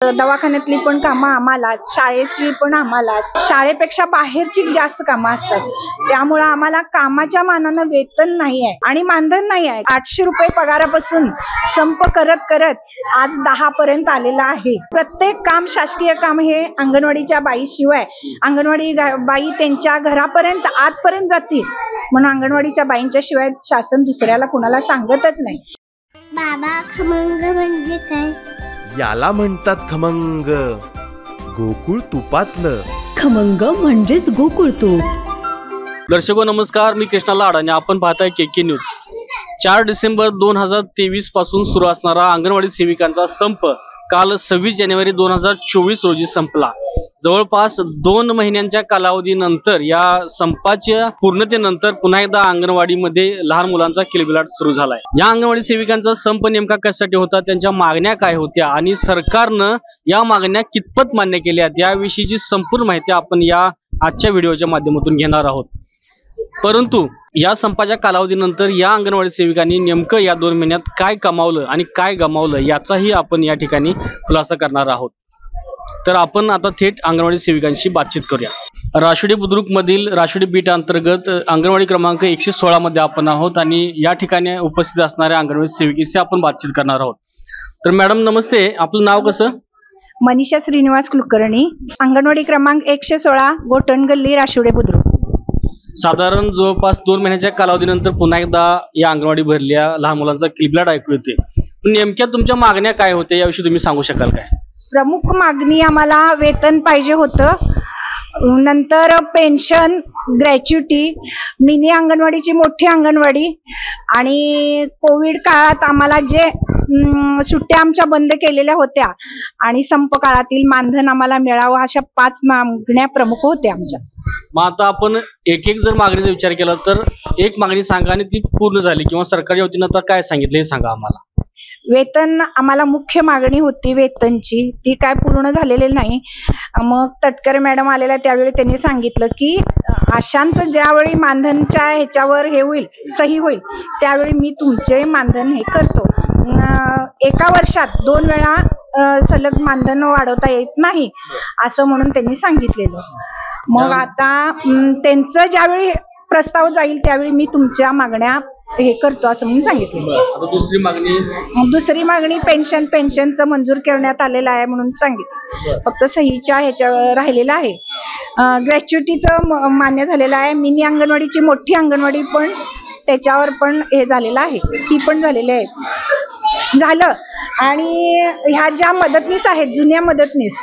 दवाखान्यातली पण कामं आम्हालाच, शाळेची पण आम्हालाच, शाळेपेक्षा बाहेरची जास्त कामं असतात. त्यामुळं आम्हाला कामाच्या मानानं वेतन नाही आहे आणि मानधन नाही आहे. 800 रुपये पगारापासून संप करत करत आज 10 पर्यंत आलेला आहे. प्रत्येक काम, शासकीय काम हे अंगणवाडीच्या बाईशिवाय अंगणवाडी बाई त्यांच्या घरापर्यंत आतपर्यंत जातील म्हणून अंगणवाडीच्या बाईंच्या शिवाय शासन दुसऱ्याला कुणाला सांगतच नाही. बाबा, खमंग म्हणजे काय? याला म्हणतात खमंग, गोकुळ तुपातलं. खमंग म्हणजेच गोकुळ तूप. दर्शको नमस्कार, मी कृष्णा लाड आणि आपण पाहताय KK न्यूज. 4 डिसेंबर 2023 पासून सुरू असणारा अंगणवाडी सेविकांचा संप काल 26 जानेवारी 2024 रोजी संपला. जवळपास 2 महिन्यांच्या कालावधीनंतर या संपाच्या पूर्णतेनंतर पुन्हा एकदा अंगणवाडीमध्ये लहान मुलांचा किलबिलाट सुरू झालाय. या अंगणवाडी सेविकांचा संप नेमका कशासाठी होता, त्यांच्या मागण्या काय होत्या आणि सरकारनं या मागण्या कितपत मान्य केल्यात याविषयीची संपूर्ण माहिती आपण या आजच्या व्हिडिओच्या माध्यमातून घेणार आहोत. परंतु या संपाच्या कालावधीनंतर या अंगणवाडी सेविकांनी नेमकं या 2 महिन्यात काय कमावलं आणि काय गमावलं याचाही आपण या ठिकाणी खुलासा करणार आहोत. तर आपण आता थेट अंगणवाडी सेविकांशी बातचीत करूया. राशिवडी बुद्रुक मधील राशिवडी बीट अंतर्गत अंगणवाडी क्रमांक 116 मध्ये आपण आहोत आणि या ठिकाणी उपस्थित असणाऱ्या अंगणवाडी सेविकेशी आपण बातचीत करणार आहोत. तर मॅडम नमस्ते, आपलं नाव कसं? मनीषा श्रीनिवास कुलकर्णी, अंगणवाडी क्रमांक 116, गोटण गल्ली, राशिवडे बुद्रुक. साधारण जवळपास 2 महिन्याच्या कालावधीनंतर पुन्हा एकदा या अंगणवाडी भरल्या, लहान मुलांचा किलबिलाट ऐकू येते. नेमक्या तुमच्या मागण्या काय होत्या याविषयी तुम्ही सांगू शकाल काय? प्रमुख मागणी आम्हाला वेतन पाहिजे होतं, नंतर पेन्शन, ग्रॅच्युटी, मिनी अंगणवाडीची मोठी अंगणवाडी आणि कोविड काळात आम्हाला जे सुट्ट्या आमच्या बंद केलेल्या होत्या आणि संप काळातील मानधन आम्हाला मिळावं, अशा 5 मागण्या प्रमुख होत्या आमच्या. मग आता आपण एक जर मागणीचा विचार केला तर एक मागणी सांगा आणि ती पूर्ण झाली किंवा सरकारच्या वतीनं आता काय सांगितलं हे सांगा आम्हाला. वेतन आम्हाला मुख्य मागणी होती वेतनची, ती काय पूर्ण झालेली नाही. मग तटकरे मॅडम आलेल्या त्यावेळी त्यांनी सांगितलं की आशांचं ज्यावेळी मानधनच्या ह्याच्यावर हे होईल, सही होईल, त्यावेळी मी तुमचे मानधन हे करतो. एका वर्षात 2 वेळा सलग मानधन वाढवता येत नाही असं म्हणून त्यांनी सांगितलेलं. मग आता त्यांचं ज्यावेळी प्रस्ताव जाईल त्यावेळी मी तुमच्या मागण्या हे करतो असं म्हणून सांगितलं. दुसरी मागणी पेन्शनचं मंजूर करण्यात आलेलं आहे म्हणून सांगितलं, फक्त सहीच्या ह्याच्यावर राहिलेलं आहे. ग्रॅच्युटीचं मान्य झालेलं आहे. मिनी अंगणवाडीची मोठी अंगणवाडी पण त्याच्यावर पण हे झालेलं आहे, ती पण झालेली आहे, झालं. आणि ह्या ज्या मदतनीस आहेत, जुन्या मदतनीस,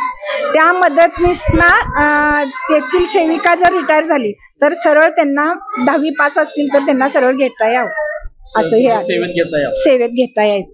त्या मदतनीसना तेथील सेविका जर रिटायर झाली तर सरळ त्यांना 10वी पास असतील तर त्यांना सरळ घेता यावं, असं हे आहे, सेवेत घेता येईल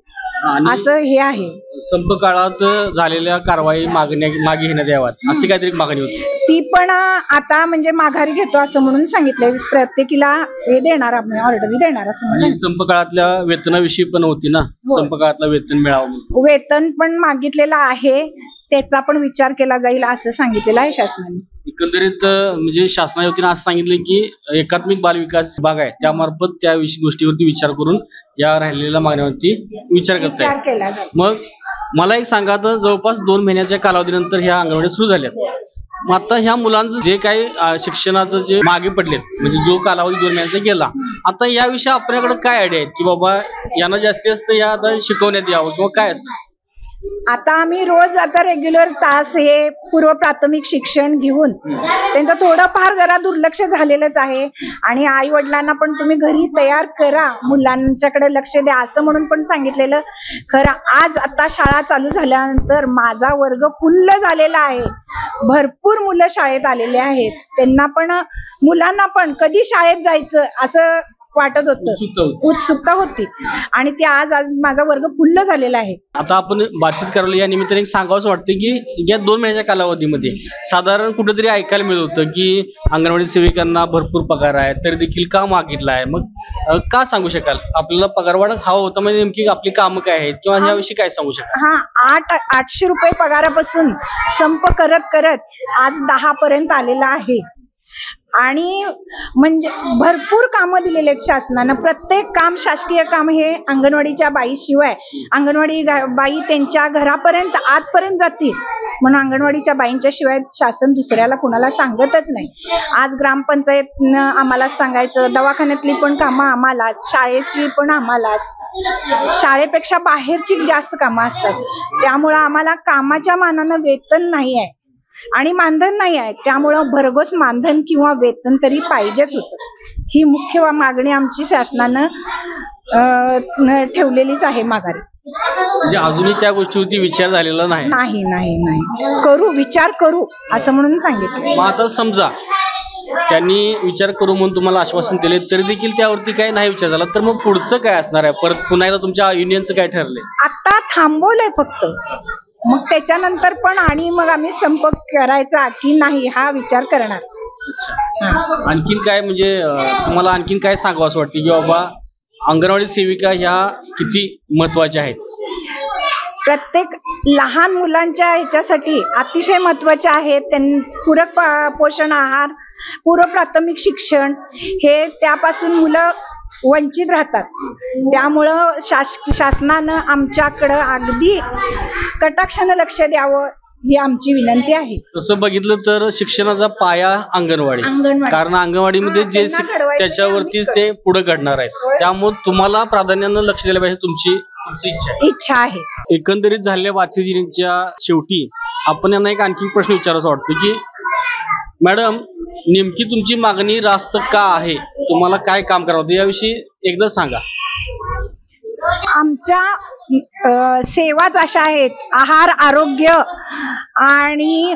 असं हे आहे. संप काळात झालेल्या कारवाई मागे घेण्यात याव्यात अशी काहीतरी मागणी होती, ती पण आता म्हणजे माघारी घेतो असं म्हणून सांगितलंय. प्रत्येकीला हे देणार, आपण ऑर्डर देणार असं म्हणजे. संप काळातल्या वेतनाविषयी पण होती ना, संप काळातलं वेतन मिळावं, वेतन पण मागितलेलं आहे, त्याचा पण विचार केला जाईल असं सांगितलेलं आहे शासनाने. एकंदरीत म्हणजे शासनाच्या वतीने असं सांगितलं की एकात्मिक बाल विकास विभाग आहे त्यामार्फत त्या गोष्टीवरती विचार करून या राहिलेल्या मागण्यावरती विचार केला जाईल. मग मला एक सांगा, तर जवळपास 2 महिन्याच्या कालावधीनंतर ह्या अंगणवाडी सुरू झाल्या. मग आता ह्या मुलांचं जे काही शिक्षणाचं जे मागे पडलेत, म्हणजे जो कालावधी 2 महिन्याचा गेला, आता याविषयी आपल्याकडे काय आयडिया आहेत की बाबा यांना जास्तीत जास्त या आता शिकवण्यात यावं किंवा काय असं? आता आम्ही रोज आता रेग्युलर तास हे पूर्व प्राथमिक शिक्षण घेऊन त्यांचं थोडंफार जरा दुर्लक्ष झालेलंच आहे आणि आई वडिलांना पण तुम्ही घरी तयार करा, मुलांच्याकडे लक्ष द्या असं म्हणून पण सांगितलेलं. खरं आज आता शाळा चालू झाल्यानंतर माझा वर्ग फुल्ल झालेला आहे, भरपूर मुलं शाळेत आलेले आहेत. त्यांना पण, मुलांना पण कधी शाळेत जायचं असं वाटत होतं, उत्सुकता होती आणि ते आज माझा वर्ग फुल्ल झालेला आहे. आता आपण बातचीत करायला या निमित्ताने सांगावंच वाटतं की या 2 महिन्याच्या कालावधीमध्ये साधारण कुठेतरी ऐकायला मिळत होतं की अंगणवाडी सेविकांना भरपूर पगार आहे तरी देखील का मागितला आहे. मग का सांगू शकाल, आपल्याला पगारवाढ हवा होता म्हणजे नेमकी आपली कामं काय आहेत किंवा याविषयी काय सांगू शकाल? 800 रुपये पगारापासून संप करत करत आज 10 पर्यंत आलेला आहे. आणि म्हणजे भरपूर कामं दिलेले आहेत शासनानं. प्रत्येक काम, शासकीय काम हे अंगणवाडीच्या बाईशिवाय, अंगणवाडी बाई त्यांच्या घरापर्यंत आतपर्यंत जातील म्हणून अंगणवाडीच्या बाईंच्या शिवाय शासन दुसऱ्याला कुणाला सांगतच नाही. आज ग्रामपंचायतनं आम्हालाच सांगायचं, दवाखान्यातली पण कामं आम्हालाच, शाळेची पण आम्हालाच, शाळेपेक्षा बाहेरची जास्त कामं असतात. त्यामुळं आम्हाला कामाच्या मानानं वेतन नाही आहे आणि मानधन नाही आहे. त्यामुळं भरघोस मानधन किंवा वेतन तरी पाहिजेच होतं. ही मुख्य मागणी आमची शासनानं ठेवलेलीच आहे माघारी. म्हणजे अजूनही त्या गोष्टीवरती विचार झालेला नाही. नाही नाही नाही करू, विचार करू असं म्हणून सांगितलं. मग आता समजा त्यांनी विचार करू म्हणून तुम्हाला आश्वासन दिले तरी देखील त्यावरती काही नाही विचार झाला, तर मग पुढचं काय असणार आहे? परत पुन्हा एकदा तुमच्या युनियनचं काय ठरलंय? आता थांबवलंय फक्त, मग त्याच्यानंतर पण आणि मग आम्ही संप करायचा की नाही हा विचार करणार. आणखीन काय म्हणजे तुम्हाला आणखीन काय सांगावं असं वाटतं की बाबा अंगणवाडी सेविका ह्या किती महत्वाच्या आहेत? प्रत्येक लहान मुलांच्या ह्याच्यासाठी अतिशय महत्वाच्या आहेत. पूरक पोषण आहार, पूर्व प्राथमिक शिक्षण हे त्यापासून मुलं वंचित राहतात. त्यामुळं शासनानं आमच्याकडं अगदी कटाक्षानं लक्ष द्यावं ही आमची विनंती आहे. तसं बघितलं तर शिक्षणाचा पाया अंगणवाडी, कारण अंगणवाडीमध्ये जे त्याच्यावरतीच ते पुढे घडणार आहेत. त्यामुळे तुम्हाला प्राधान्यानं लक्ष दिलं पाहिजे, तुमची इच्छा आहे. एकंदरीत झालेल्या वादविवादाच्या शेवटी आपण यांना एक आणखी प्रश्न विचारायचा वाटतो की मॅडम, नेमकी तुमची मागणी रास्त का आहे? तुम्हाला काय काम करावं होतं याविषयी एकदा सांगा. आमच्या सेवाच अशा आहेत, आहार, आरोग्य आणि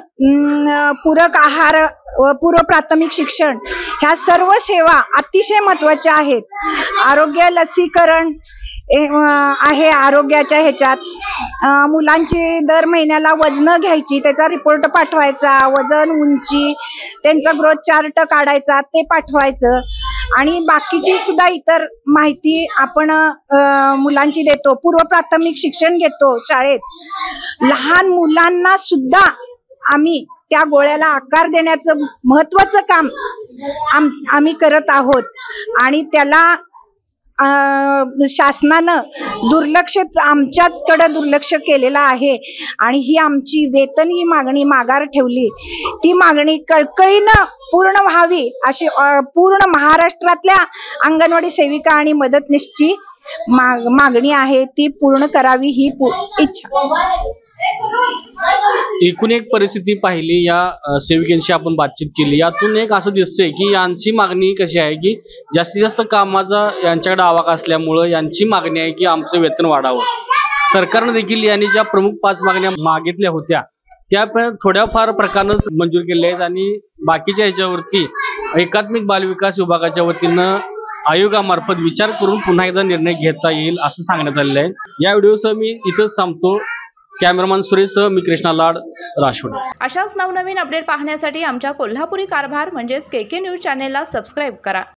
पूरक आहार व पूर्व प्राथमिक शिक्षण ह्या सर्व सेवा अतिशय महत्वाच्या आहेत. आरोग्य लसीकरण आहे आरोग्याच्या ह्याच्यात. मुलांची दर महिन्याला वजनं घ्यायची, त्याचा रिपोर्ट पाठवायचा, वजन, उंची, त्यांचा ग्रोथ चार्ट काढायचा, ते पाठवायचं. आणि बाकीची सुद्धा इतर माहिती आपण मुलांची देतो. पूर्व प्राथमिक शिक्षण घेतो शाळेत. लहान मुलांना सुद्धा आम्ही त्या गोळ्याला आकार देण्याचं महत्वाचं काम आम्ही करत आहोत. आणि त्याला शासनानं आमच्याचकडे दुर्लक्ष केलेलं आहे. आणि ही आमची वेतन ही मागणी माघार ठेवली, ती मागणी कळकळीनं पूर्ण व्हावी अशी पूर्ण महाराष्ट्रातल्या अंगणवाडी सेविका आणि मदतनीसची मागणी आहे. ती पूर्ण करावी ही इच्छा. एकूण एक परिस्थिती पाहिली, या सेविकांशी आपण बातचीत केली, यातून एक असं दिसतंय की यांची मागणी कशी आहे की जास्तीत जास्त कामाचा यांच्याकडे आवाका असल्यामुळं यांची मागणी आहे की आमचं वेतन वाढावं. सरकारनं देखील यांनी ज्या प्रमुख 5 मागण्या मागितल्या होत्या त्या थोड्याफार प्रकारानंच मंजूर केल्या आहेत आणि बाकीच्या ह्याच्यावरती एकात्मिक बालविकास विभागाच्या वतीनं आयोगामार्फत विचार करून पुन्हा एकदा निर्णय घेता येईल असं सांगण्यात आलेलं आहे. या व्हिडिओसह मी इथंच थांबतो. कॅमेरामॅन सुरेशसह मी कृष्णा लाड, राशोड. अशाच नवनवीन अपडेट पाहण्यासाठी आमच्या कोल्हापुरी कारभार म्हणजेच KK न्यूज चॅनेलला सबस्क्राईब करा.